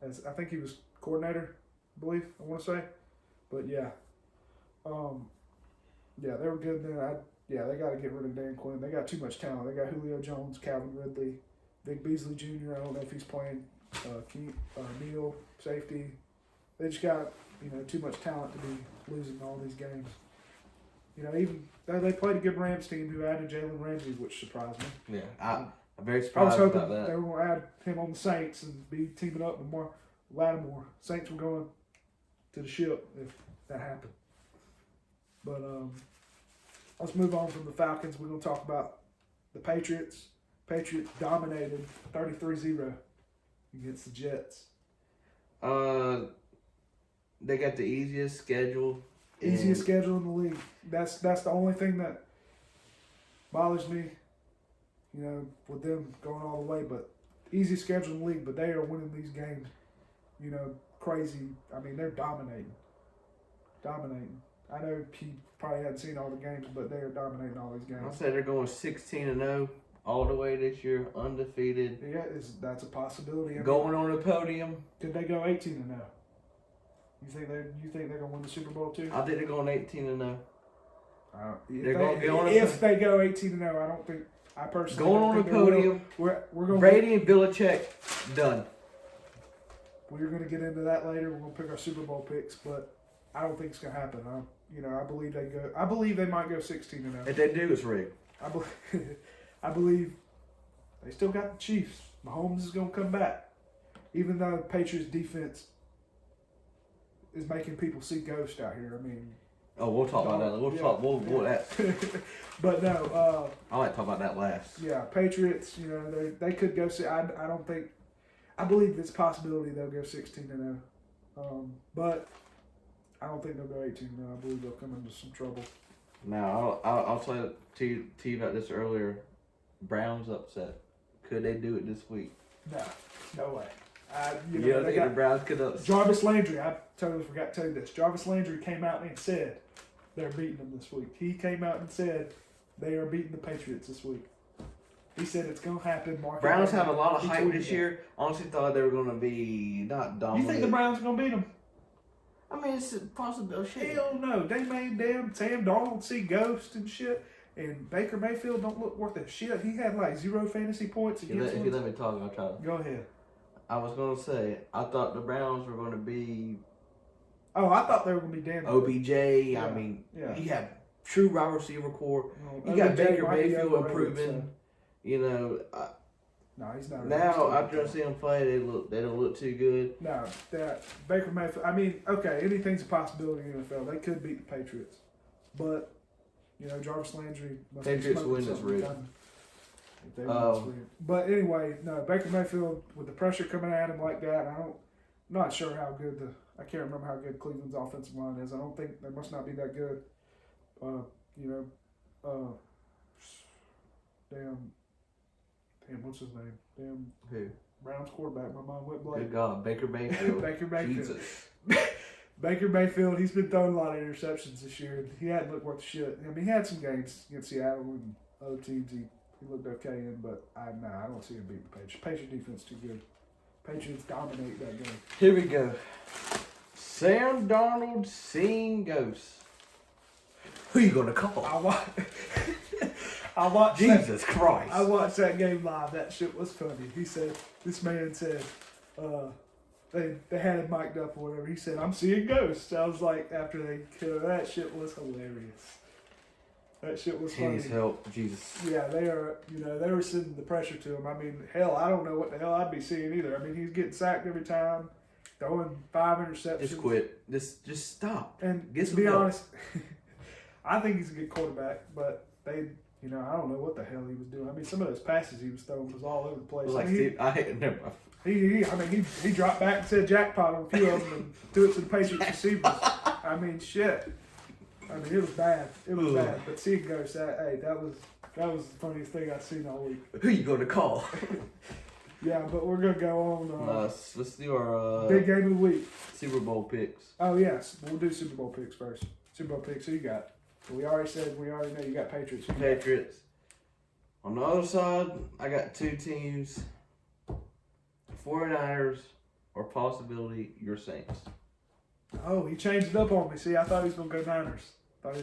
I think he was coordinator, I believe, I want to say. But yeah. Yeah, they were good then. They got to get rid of Dan Quinn. They got too much talent. They got Julio Jones, Calvin Ridley, Vic Beasley Jr. I don't know if he's playing. Neal, safety. They just got, you know, too much talent to be losing all these games. You know, even they played a good Rams team who added Jalen Ramsey, which surprised me. Yeah, I'm very surprised I was hoping about that. they were going to add him on the Saints and be teaming up with Mark Lattimore. Saints were going to the ship if that happened. But let's move on from the Falcons. We're going to talk about the Patriots. Patriots dominated 33-0 against the Jets. They got the easiest schedule. Easiest schedule in the league. That's the only thing that bothers me, you know, with them going all the way. But easiest schedule in the league, but they are winning these games, you know, crazy. I mean, they're dominating. I know he probably hadn't seen all the games, but they are dominating all these games. I said they're going 16-0 all the way this year, undefeated. Yeah, that's a possibility. Going on the podium. Could they go 18-0? You think they're gonna win the Super Bowl too? I think they're going 18-0. If they go 18-0, I don't think. I personally going don't on the think they podium. will. We're going. Brady and Belichick done. We're going to get into that later. We're going to pick our Super Bowl picks, but I don't think it's going to happen. I believe they go. I believe they might go 16-0. If they do, it's rigged. I believe they still got the Chiefs. Mahomes is going to come back, even though the Patriots defense is making people see ghosts out here. I mean. Oh, we'll talk about that. We'll that. But no. I like to talk about that last. Yeah, Patriots. You know, they could go. I don't think. I believe it's a possibility they'll go 16-0. But I don't think they'll go 18-0. I believe they'll come into some trouble. Now, I'll tell you about this earlier. Browns upset. Could they do it this week? No way. They got the Browns could upset. Jarvis Landry. I totally forgot to tell you this. Jarvis Landry came out and said they're beating them this week. He came out and said they are beating the Patriots this week. He said it's going to happen. Browns have a lot of hype this year. Honestly, thought they were going to be not dominant. You think the Browns are going to beat them? I mean, it's a possibility. Hell no. They made damn Sam Darnold see ghosts and shit. And Baker Mayfield don't look worth a shit. He had like 0 fantasy points against If you let me talk, I'll try to. Go ahead. I was going to say, I thought the Browns were going to be... Oh, I thought they were going to be damn OBJ. Yeah. I mean, yeah. You have true wide receiver core. You got Baker Mayfield improving. You know, no, he's not. Now after I see him play, they don't look too good. No, that Baker Mayfield. I mean, okay, anything's a possibility in the NFL. They could beat the Patriots, but you know, Jarvis Landry. Patriots win this rig. But anyway, no, Baker Mayfield with the pressure coming at him like that. I'm not sure how good I can't remember how good Cleveland's offensive line is. I don't think they must not be that good. Damn, what's his name? Damn. Who? Browns quarterback. My mind went blank. Good God, Baker Mayfield. Baker Mayfield. Jesus. Baker Mayfield, he's been throwing a lot of interceptions this year. He hadn't looked worth shit. I mean, he had some games against Seattle and other teams he looked okay in, but I don't see him beating the Patriots. Patriots defense too good. Patriots dominate that game. Here we go. Sam Darnold seeing ghosts. Who you gonna call? I watched Jesus Christ. I watched that game live. That shit was funny. This man said, they had him mic'd up or whatever. He said, I'm seeing ghosts. I was like, after they killed that shit was hilarious. That shit was funny. Please help, Jesus. Yeah, they were sending the pressure to him. I mean, hell, I don't know what the hell I'd be seeing either. I mean, he's getting sacked every time, throwing 5 interceptions. Just quit. Just stop. And get to be honest, I think he's a good quarterback, but I don't know what the hell he was doing. I mean, some of those passes he was throwing was all over the place. He dropped back and said jackpot on a few of them and threw it to the Patriots receivers. I mean, shit. I mean, it was bad. It was bad. But seeing ghosts, that was the funniest thing I've seen all week. Who you going to call? Yeah, but we're gonna go on. Let's do our big game of the week. Super Bowl picks. Oh yes, we'll do Super Bowl picks first. Super Bowl picks. Who you got? We already know you got Patriots. Patriots. On the other side, I got two teams. 49ers or possibility your Saints. Oh, he changed it up on me. See, I thought he was gonna go Niners. So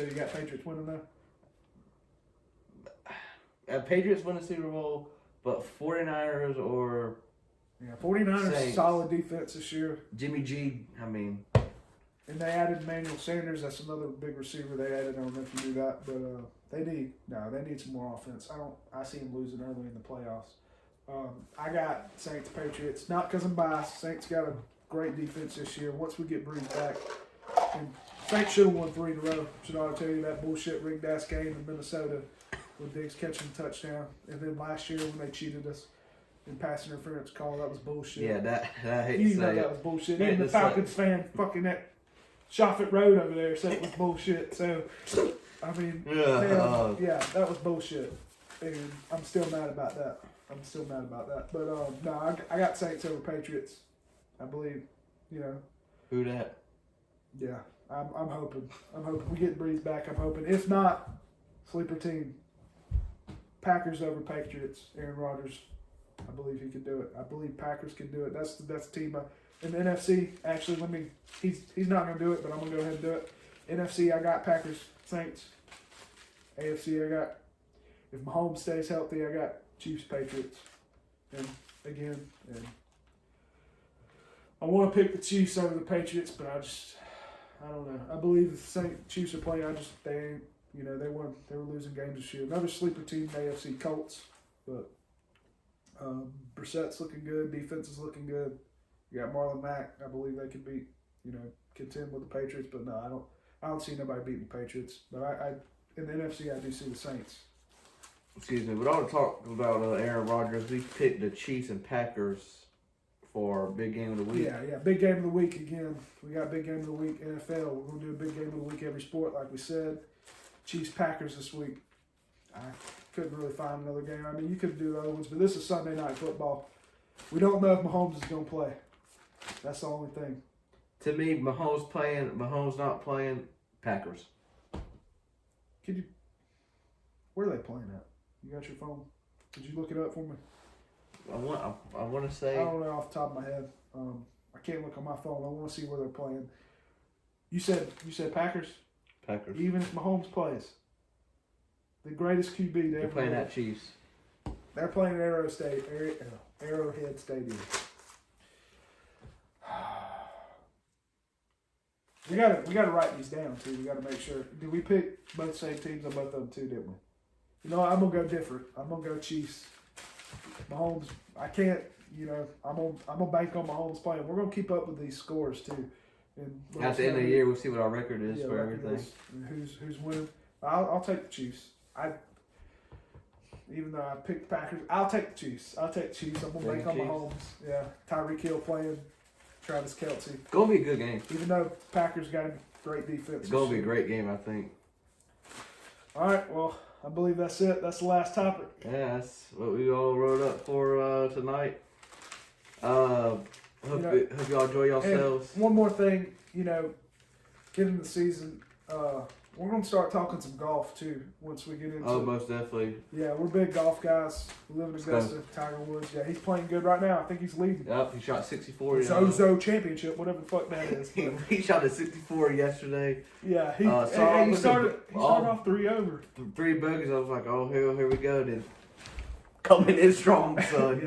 you got Patriots winning though? Patriots win the Super Bowl, but 49ers or 49ers Saints. Solid defense this year. Jimmy G, I mean. And they added Emmanuel Sanders. That's another big receiver they added. I don't know if you knew that, but they need some more offense. I see them losing early in the playoffs. I got Saints Patriots, not because I'm biased. Saints got a great defense this year. Once we get Breeze back, and Saints should have won 3 in a row. Should I tell you that bullshit rigged ass game in Minnesota? with Diggs catching a touchdown. And then last year when they cheated us in pass interference call, that was bullshit. Yeah, that I hate You to know say that it. was bullshit. Yeah, Even the just like- Falcons fan fucking that Shoffett Road over there said it was bullshit. So, I mean, man, yeah, that was bullshit. And I'm still mad about that. But, no, I got Saints over Patriots. I believe, you know. Who that? Yeah, I'm hoping. We get Breeze back. I'm hoping. If not, sleeper team. Packers over Patriots. Aaron Rodgers. I believe he could do it. I believe Packers can do it. That's the team. In the NFC, actually, he's not going to do it, but I'm going to go ahead and do it. NFC, I got Packers, Saints. AFC, I got, if Mahomes stays healthy, I got Chiefs, Patriots. And again, I want to pick the Chiefs over the Patriots, but I don't know. I believe the Chiefs are playing. They were losing games this year. Another sleeper team, AFC, Colts, but Brissett's looking good. Defense is looking good. You got Marlon Mack. I believe they could contend with the Patriots, but no, I don't see nobody beating the Patriots. But I in the NFC, I do see the Saints. Excuse me, but I want to talk about Aaron Rodgers. We picked the Chiefs and Packers for big game of the week. Yeah, big game of the week again. We got big game of the week NFL. We're gonna do a big game of the week every sport, like we said. Chiefs Packers this week. I couldn't really find another game. I mean, you could do other ones, but this is Sunday Night Football. We don't know if Mahomes is gonna play. That's the only thing. To me, Mahomes playing, Mahomes not playing, Packers. Where are they playing at? You got your phone? Did you look it up for me? I want to say. I don't know off the top of my head. I can't look on my phone. I want to see where they're playing. You said Packers? Packers. Even if Mahomes plays. The greatest QB to They're ever playing live. at Chiefs. They're playing at Arrowhead Stadium. We gotta write these down too. We gotta make sure. Did we pick both the same teams on both of them too, didn't we? You know, I'm gonna go different. I'm gonna go Chiefs. Mahomes, I can't. You know, I'm gonna bank on Mahomes playing. We're gonna keep up with these scores too. And At the end of the year, we'll see what our record is for everything. And who's winning? I'll take the Chiefs. Even though I picked the Packers, I'll take the Chiefs. I'm gonna bank on Mahomes. Yeah, Tyreek Hill playing, Travis Kelce. It's gonna be a good game. Even though Packers got a great defense. It's gonna be a great game, I think. All right, well, I believe that's it. That's the last topic. Yeah, that's what we all wrote up for tonight. Hope y'all enjoy yourselves. And one more thing, get into the season. We're gonna start talking some golf too once we get into. Oh, most definitely. Yeah, we're big golf guys. We live in Augusta. Tiger Woods. Yeah, he's playing good right now. I think he's leading. Yep, he shot 64. Zozo Championship, whatever the fuck that is. He shot a 64 yesterday. Yeah, he started off 3 over. 3 bogeys. I was like, oh, here we go. Then coming in strong, son.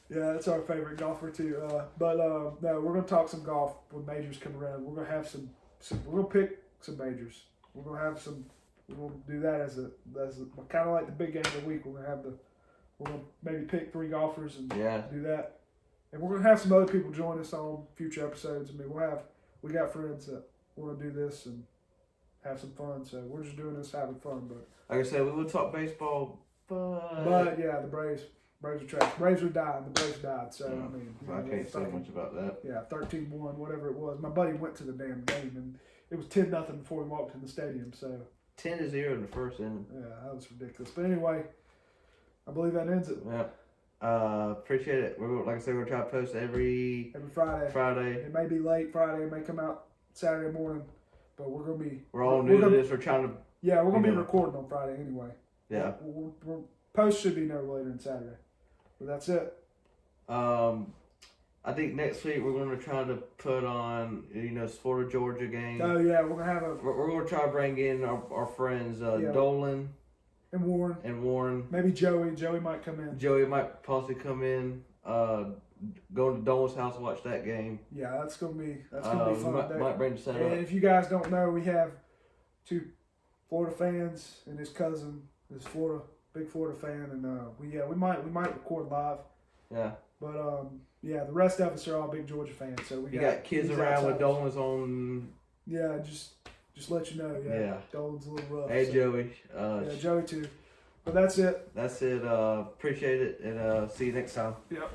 Yeah, that's our favorite golfer too. No, we're gonna talk some golf when majors come around. We're gonna have some. We're gonna pick some majors. We're gonna do that as a kind of like the big game of the week. We're gonna maybe pick 3 golfers and do that. And we're gonna have some other people join us on future episodes. I mean, we got friends that want to do this and have some fun. So we're just doing this having fun. But like I said, we would talk baseball, but yeah, the Braves are trash. Braves are dying. The Braves died. So I mean, I can't say much about that. Yeah, 13-1, whatever it was. My buddy went to the damn game and it was 10-0 before we walked in the stadium. So 10-0 in the first inning. Yeah, that was ridiculous. But anyway, I believe that ends it. Yeah. Appreciate it. Like I said, we're trying to post every Friday. It may be late Friday. It may come out Saturday morning. But we're gonna be. We're all new to this. We're trying to. Yeah, we're gonna be recording on Friday anyway. Yeah. Post should be no later than Saturday. But that's it. I think next week we're going to try to put on, Florida Georgia game. Oh yeah, we're gonna have We're going to try to bring in our friends Dolan and Warren. Maybe Joey. Joey might come in. Joey might possibly come in. Go to Dolan's house and watch that game. Yeah, that's gonna be fun. Might bring the setup. And if you guys don't know, we have 2 Florida fans and his cousin is big Florida fan, and we might record live. Yeah. But the rest of us are all big Georgia fans. So we got kids around with Dolan's on. Yeah, just let you know. Yeah. Dolan's a little rough. Hey, Joey. Joey too. But that's it. That's it. Appreciate it, and see you next time. Yep.